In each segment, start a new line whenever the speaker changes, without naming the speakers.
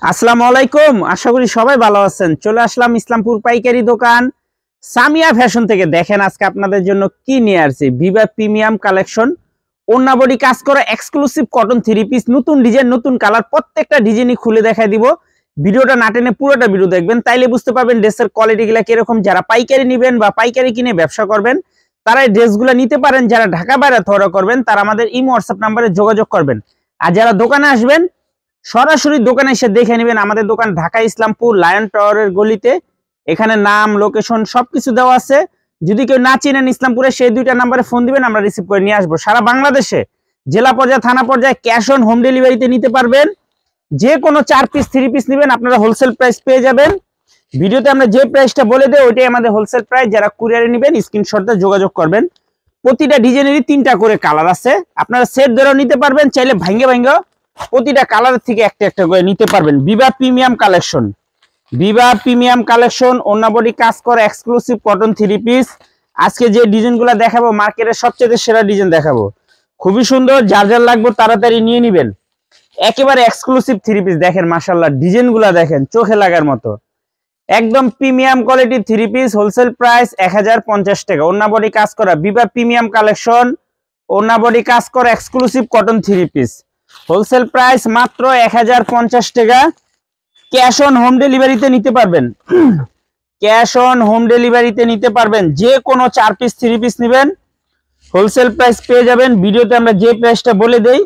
আসসালামু আলাইকুম। আশা করি সবাই ভালো আছেন। চলে আসলাম ইসলামপুর পাইকারি দোকান সামিয়া ফ্যাশন থেকে। দেখেন আজকে আপনাদের জন্য কি নিয়ে আসছি। ভিভা প্রিমিয়াম কালেকশন, ওন্না বডি কাজ করা এক্সক্লুসিভ কটন থ্রি পিস, নতুন ডিজাইন, নতুন কালার, প্রত্যেকটা ডিজাইনই খুলে দেখাই দিব। ভিডিওটা না টেনে পুরোটা ভিডিও দেখবেন, তাইলে বুঝতে পারবেন ড্রেসের কোয়ালিটিগুলো কিরকম। যারা পাইকারি নেবেন বা পাইকারি কিনে ব্যবসা করবেন তারা এই ড্রেসগুলো নিতে পারেন। যারা ঢাকা বাইরে অর্ডার করবেন তারা আমাদের ইমো হোয়াটসঅ্যাপ নাম্বারে যোগাযোগ করবেন। আর যারা দোকানে আসবেন সরাসরি দোকানে এসে দেখে নেবেন। আমাদের দোকান ঢাকা ইসলামপুর লায়ন টাওয়ারের গলিতে। এখানে নাম, লোকেশন সবকিছু দেওয়া আছে। যদি কেউ না চিনেন ইসলামপুরে, সেই দুইটা নাম্বারে ফোন দিবেন, আমরা রিসিভ করে নিয়ে আসবো। সারা বাংলাদেশে জেলা পর্যায়ে, থানা পর্যায়ে ক্যাশ অন হোম ডেলিভারিতে নিতে পারবেন। যে কোনো 4 পিস 3 পিস নেবেন আপনারা হোলসেল প্রাইস পেয়ে যাবেন। ভিডিওতে আমরা যে প্রাইসটা বলে দেই ওইটাই আমাদের হোলসেল প্রাইস। যারা কুরিয়ারে নেবেন স্ক্রিনশট দিয়ে যোগাযোগ করবেন। প্রতিটা ডিজাইনেরই 3টা করে কালার আছে, আপনারা সেট ধরেও নিতে পারবেন, চাইলে ভাঙ্গে ভাঙ্গে প্রতিটা কালারের থেকে একটা একটা করে নিতে পারবেন। Viva premium collection, Viva premium collection, ওন্না বডি কাজ করা এক্সক্লুসিভ কটন থ্রি পিস। আজকে যে ডিজাইনগুলো দেখাবো মার্কেটের সবচেয়ে সেরা ডিজাইন দেখাবো, খুবই সুন্দর। যার যার লাগবে তাড়াতাড়ি নিয়ে নেবেন। একেবারে এক্সক্লুসিভ থ্রি পিস। দেখেন মাশাআল্লাহ, ডিজাইনগুলো দেখেন চোখে লাগার মতো। একদম প্রিমিয়াম কোয়ালিটির থ্রি পিস, হোলসেল প্রাইস 1050 টাকা। ওন্না বডি কাজ করা ভিভা প্রিমিয়াম কালেকশন, ওন্না বডি কাজ করা exclusive cotton three piece, wholesale price মাত্র 1050 টাকা। ক্যাশ অন হোম ডেলিভারিতে নিতে পারবেন। ক্যাশ অন হোম ডেলিভারিতে নিতে পারবেন। যে কোনো 4 পিস 3 পিস নেবেন হোলসেল প্রাইস পেয়ে যাবেন। ভিডিওতে আমরা যে প্রাইসটা বলে দেই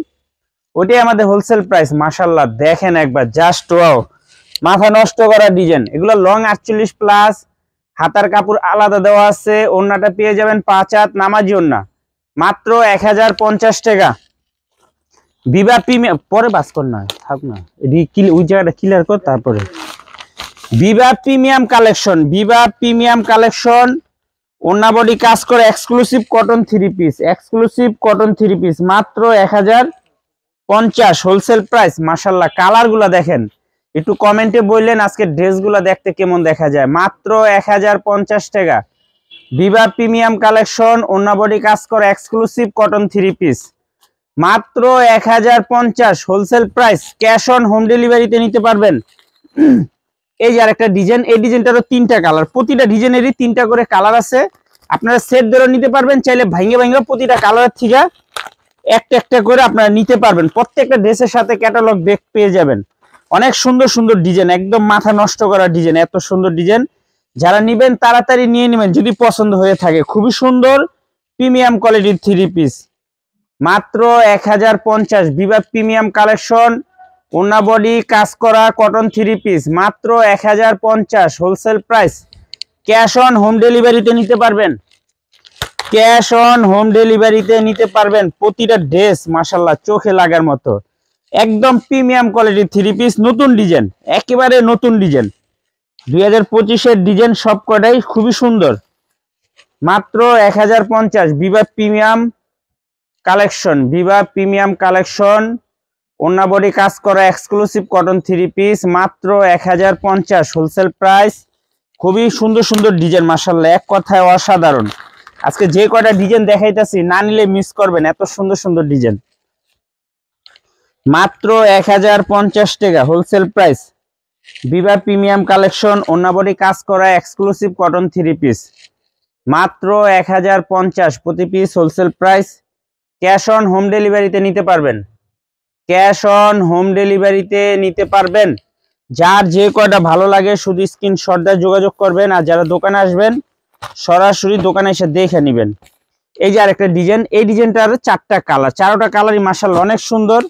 ওটাই আমাদের হোলসেল প্রাইস। মাশাআল্লাহ দেখেন একবার, জাস্ট ওয়াও, মাথা নষ্ট করা ডিজাইন। এগুলো লং 48 প্লাস, হাতার কাপড় আলাদা দেওয়া আছে। ওন্নাটা পেয়ে যাবেন 5 হাত নামাজি ওন্না, মাত্র 1050 টাকা। ভিভা প্রিমিয়াম, পরে বাস কর না, থাক না, ওই জায়গাটা ক্লিয়ার কর। তারপরে Viva premium collection, Viva premium collection, ওন্না বডি কাজ করে exclusive cotton three piece, exclusive cotton three piece, মাত্র 1050 হোলসেল প্রাইস। মাশাআল্লাহ কালার গুলা দেখেন, একটু কমেন্টে বললেন আজকে ড্রেসগুলো দেখতে কেমন দেখা যায়। মাত্র 1050 টাকা। ভিভা প্রিমিয়াম কালেকশন, ওন্না বডি কাজ করে এক্সক্লুসিভ কটন থ্রি পিস, মাত্র 1050 wholesale price. Cash on home ডেলিভারিতে নিতে পারবেন। এই যে আরেকটা ডিজাইন, এই ডিজাইনটারও 3টা কালার, প্রতিটা ডিজাইনেরই 3টা করে কালার আছে। আপনারা সেট ধরে নিতে পারবেন, চাইলে ভাঙ্গে ভাঙ্গে প্রতিটা কালারের থেকে একটা একটা করে আপনারা নিতে পারবেন। প্রত্যেকটা ড্রেসের সাথে ক্যাটালগ ব্যাগ পেয়ে যাবেন। অনেক সুন্দর সুন্দর ডিজাইন, একদম মাথা নষ্ট করা ডিজাইন, এত সুন্দর ডিজাইন। যারা নিবেন তাড়াতাড়ি নিয়ে নেবেন যদি পছন্দ হয়ে থাকে। খুবই সুন্দর প্রিমিয়াম কোয়ালিটির থ্রি পিস, মাত্র 1050। ভিভা প্রিমিয়াম কালেকশন, ওন্না বডি কাজ করা কটন থ্রি পিস, মাত্র 1050 wholesale price. Cash on home ডেলিভারিতে নিতে পারবেন। ক্যাশ অন হোম ডেলিভারিতে নিতে পারবেন। প্রতিটা ড্রেস মাশাআল্লাহ চোখে লাগার মতো, একদম প্রিমিয়াম কোয়ালিটির থ্রি পিস, নতুন ডিজাইন, একেবারে নতুন ডিজাইন, 2025-এর ডিজাইন সব কটাই খুবই সুন্দর। মাত্র 1050। Viva premium collection, Viva premium collection, ওন্না বডি কাজ করা এক্সক্লুসিভ কটন থ্রি পিস, মাত্র 1050 হোলসেল প্রাইস। খুবই সুন্দর সুন্দর ডিজাইন মাশাআল্লাহ, এক কথায় অসাধারণ। আজকে যে কয়টা ডিজাইন দেখাইতেছি না নিলে মিস করবেন, এত সুন্দর সুন্দর ডিজাইন। মাত্র 1050 টাকা wholesale price. Viva premium collection, ওন্না বডি কাজ করা এক্সক্লুসিভ কটন থ্রি পিস, মাত্র 1050 প্রতি piece wholesale price. Cash on home ডেলিভারিতে নিতে পারবেন। ক্যাশ অন হোম ডেলিভারিতে নিতে পারবেন। যার যে কয়টা ভালো লাগে শুধু স্ক্রিনশট দিয়ে যোগাযোগ করবেন। আর যারা দোকানে আসবেন সরাসরি দোকানে এসে দেখে নেবেন। এই যে আরেকটা ডিজাইন, এই ডিজাইনটার 4টা কালার, 4টা কালারই মাশাআল্লাহ অনেক সুন্দর।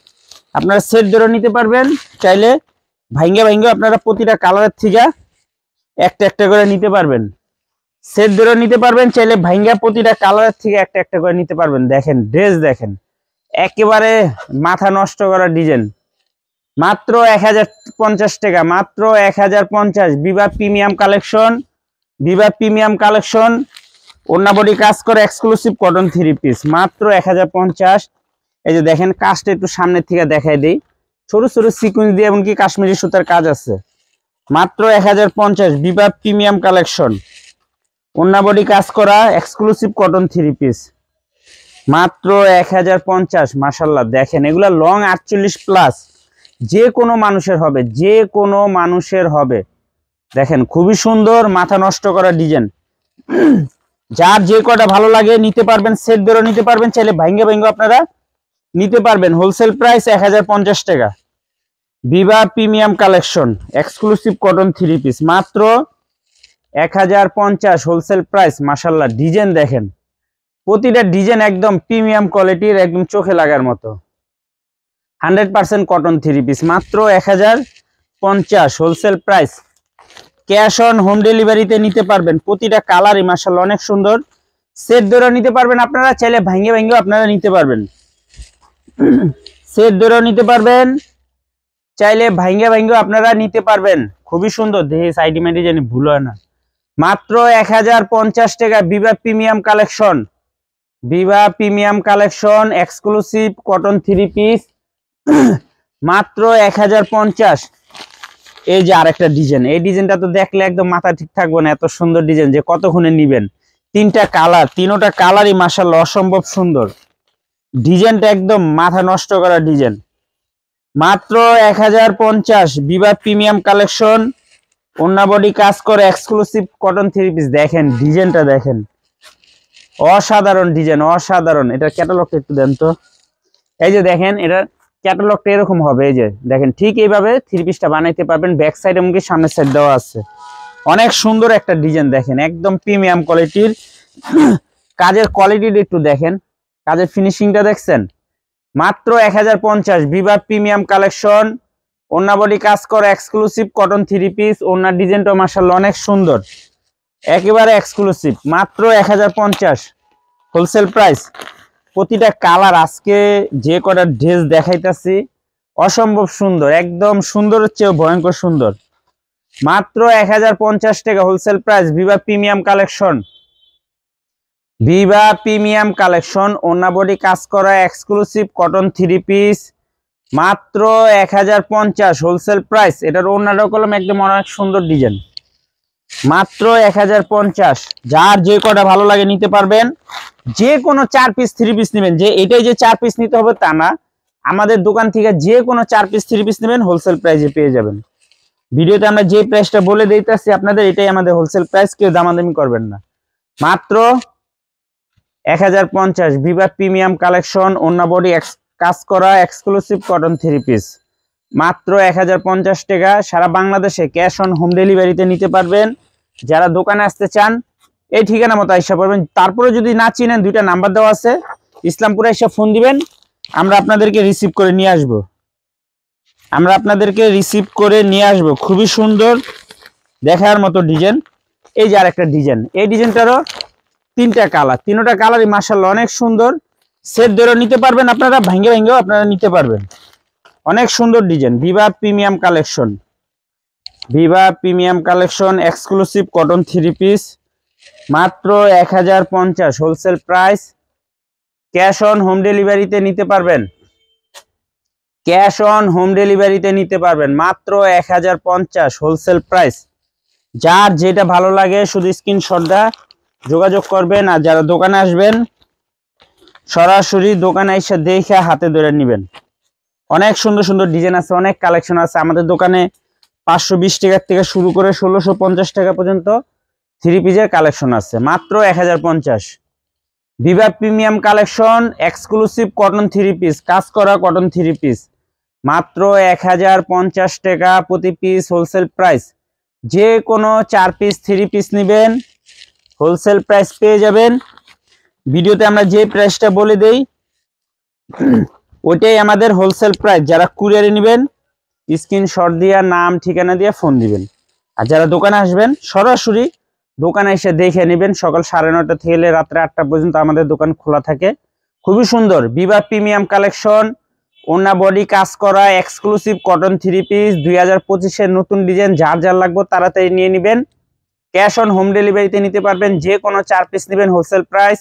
আপনারা সেট ধরে নিতে পারবেন, চাইলে ভাঙ্গে ভাঙ্গে আপনারা প্রতিটা কালারের থেকে একটা একটা করে নিতে পারবেন। সেট ধরে নিতে পারবেন, চাইলে ভাঙ্গা প্রতিটা কালারের থেকে একটা একটা করে নিতে পারবেন। দেখেন ড্রেস দেখেন, একেবারে মাথা নষ্ট করা ডিজাইন, মাত্র 1050 টাকা। মাত্র 1050। Viva premium collection, Viva premium collection, ওন্না বডি কাজ করে এক্সক্লুসিভ কটন থ্রি পিস, মাত্র 1050। এই যে দেখেন কাজটা একটু সামনের থেকে দেখাই দিই, ছোট ছোট সিকুয়েন্স দিয়ে এমনকি কাশ্মীরি সুতার কাজ আছে। মাত্র 1050। ভিভা প্রিমিয়াম কালেকশন, ওন্না বডি কাজ করা এক্সক্লুসিভ কটন থ্রি পিস, মাত্র 1050। মাশাআল্লাহ দেখেন এগুলা লং 48 প্লাস, যে কোনো মানুষের হবে, যে কোনো মানুষের হবে। দেখেন খুবই সুন্দর, মাথা নষ্ট করা ডিজাইন। যার যে কটা ভালো লাগে নিতে পারবেন, সেট ধরে নিতে পারবেন, চাইলে ভাঙ্গে ভাঙ্গে আপনারা নিতে পারবেন। হোলসেল প্রাইস 1050 টাকা। Bibha premium collection exclusive cotton 3 piece মাত্র 1050 হোলসেল প্রাইস। মাশাআল্লাহ ডিজাইন দেখেন, প্রতিটা ডিজাইন একদম প্রিমিয়াম কোয়ালিটির, একদম চোখে লাগার মতো। 100% কটন 3 পিস মাত্র 1050 wholesale price. Cash on home ডেলিভারিতে নিতে পারবেন। প্রতিটা কালারই মাশাআল্লাহ অনেক সুন্দর। সেট ধরে নিতে পারবেন আপনারা, চাইলে ভাঙ্গে ভাঙ্গে আপনারা নিতে পারবেন। সেট ধরে নিতে পারবেন, চাইলে ভাঙ্গে ভাঙ্গে আপনারা নিতে পারবেন। খুবই সুন্দর, দেখে সাইড মেডি জানি ভুল হয় না। মাত্র 1050 টাকা। Bibha premium collection, Bibha premium collection exclusive cotton 3 piece মাত্র 1050। এই যে আরেকটা ডিজাইন, এই ডিজাইনটা তো দেখলে একদম মাথা ঠিক থাকবে না, এত সুন্দর ডিজাইন যে কতক্ষণে নিবেন। তিনটা কালার, তিনোটা কালারই মাশাআল্লাহ অসম্ভব সুন্দর। ডিজাইনটা একদম মাথা নষ্ট করা ডিজাইন। মাত্র 1050 বিভা প্রিমিয়াম কালেকশন, ওন্না বডি কাজ করে এক্সক্লুসিভ কটন 3 পিস। দেখেন ডিজাইনটা দেখেন, অসাধারণ ডিজাইন, অসাধারণ। এটা ক্যাটালগটা একটু দেন তো। এই যে দেখেন, এটা ক্যাটালগটা এরকম হবে। এই যে দেখেন, ঠিক এইভাবে 3 পিসটা বানাইতে পারবেন। ব্যাক সাইড এবং সামনের সাইড দেওয়া আছে। অনেক সুন্দর একটা ডিজাইন দেখেন, একদম প্রিমিয়াম কোয়ালিটির। কাজের কোয়ালিটিটা একটু দেখেন, কাজের ফিনিশিংটা দেখছেন। মাত্র 1050 বিভা প্রিমিয়াম কালেকশন, ওন্না বডি কাজ করে এক্সক্লুসিভ কটন 3 পিস। ওন্নার ডিজাইনটা মাশাআল্লাহ অনেক সুন্দর, একেবারে এক্সক্লুসিভ। মাত্র 1050 হোলসেল প্রাইস। প্রতিটা কালার, আজকে যে কটা ড্রেস দেখাইতেছি অসম্ভব সুন্দর, একদম সুন্দরের চেয়ে ভয়ঙ্কর সুন্দর। মাত্র 1050 টাকা হোলসেল প্রাইস। বিভা premium collection, Bibha premium collection ওন্না বডি কাজ করা এক্সক্লুসিভ কটন 3 পিস মাত্র 1050 হোলসেল প্রাইস। এটার ওন্নাটা কলম একদম অনেক সুন্দর ডিজাইন। মাত্র 1050। যার যে কটা ভালো লাগে নিতে পারবেন। যে কোনো 4 পিস 3 পিস নেবেন, যে এটাই যে 4 পিস নিতে হবে তা না, আমাদের দোকান থেকে যে কোনো 4 পিস 3 পিস নেবেন হোলসেল প্রাইসে পেয়ে যাবেন। ভিডিওতে আমরা যে প্রাইসটা বলে দিতেছি আপনাদের, এটাই আমাদের হোলসেল প্রাইস, কেউ দামাদামি করবেন না। মাত্র 1050 বিভা প্রিমিয়াম কালেকশন, ওন্না বডি কাজ করা এক্সক্লুসিভ কটন 3 পিস মাত্র 1050 টাকা। সারা বাংলাদেশে ক্যাশ অন হোম ডেলিভারিতে নিতে পারবেন। যারা দোকানে আসতে চান এই ঠিকানা মতো আইসা পারবেন। তারপরে যদি না চিনেন, দুইটা নাম্বার দেওয়া আছে, ইসলামপুরে এসে ফোন দিবেন, আমরা আপনাদেরকে রিসিভ করে নিয়ে আসব। আমরা আপনাদেরকে রিসিভ করে নিয়ে আসব। খুবই সুন্দর দেখার মতো ডিজাইন। এই যে আরেকটা ডিজাইন, এই ডিজাইনটারও তিনটা কালার, তিনটা কালারই মাশাআল্লাহ অনেক সুন্দর। সেট ধরে নিতে পারবেন আপনারা, ভাঙ্গে ভাঙ্গেও আপনারা নিতে পারবেন। অনেক সুন্দর design. Bibha premium collection, Bibha premium collection exclusive cotton 3 piece মাত্র 1050 wholesale price. Cash on home ডেলিভারিতে নিতে পারবেন, ক্যাশ অন হোম ডেলিভারিতে নিতে পারবেন মাত্র 1050 হোলসেল প্রাইস। যার যেটা ভালো লাগে শুধু স্ক্রিনশটটা যোগাযোগ করবেন। আর যারা দোকানে আসবেন, সরাসরি দোকানে এসে দেখে হাতে ধরে নেবেন। অনেক সুন্দর সুন্দর ডিজাইন আছে, অনেক কালেকশন আছে আমাদের দোকানে। 520 টাকা থেকে শুরু করে 1650 টাকা পর্যন্ত 3 পিসের কালেকশন আছে মাত্র 1050। Bibha premium collection exclusive cotton 3 piece, কাজ করা কটন 3 পিস মাত্র 1050 টাকা প্রতি পিস হোলসেল প্রাইস। যে কোনো 4 পিস 3 পিস নেবেন হোলসেল প্রাইস পেয়ে যাবেন। ভিডিওতে আমরা যে প্রাইসটা বলে দেই ওইটাই আমাদের হোলসেল প্রাইস। যারা কুরিয়ারে নেবেন স্ক্রিনশট দিয়ে নাম ঠিকানা দিয়ে ফোন দিবেন। আর যারা দোকানে আসবেন সরাসরি দোকানে এসে দেখে নেবেন। সকাল 9:30 থেকে রাত্রে 8টা পর্যন্ত আমাদের দোকান খোলা থাকে। খুবই সুন্দর বিভা প্রিমিয়াম কালেকশন, ওন্না বডি কাজ করা এক্সক্লুসিভ কটন 3 পিস 2025-এর নতুন ডিজাইন। যার যার লাগবে তাড়াতাড়ি নিয়ে নেবেন। ক্যাশ অন হোম ডেলিভারিতে নিতে পারবেন। যে কোনো 4 পিস নেবেন হোলসেল প্রাইস।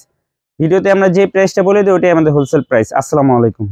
ভিডিওতে আমরা যে প্রাইসটা বলে দিই ওটাই আমাদের হোলসেল প্রাইস। আসসালামু আলাইকুম।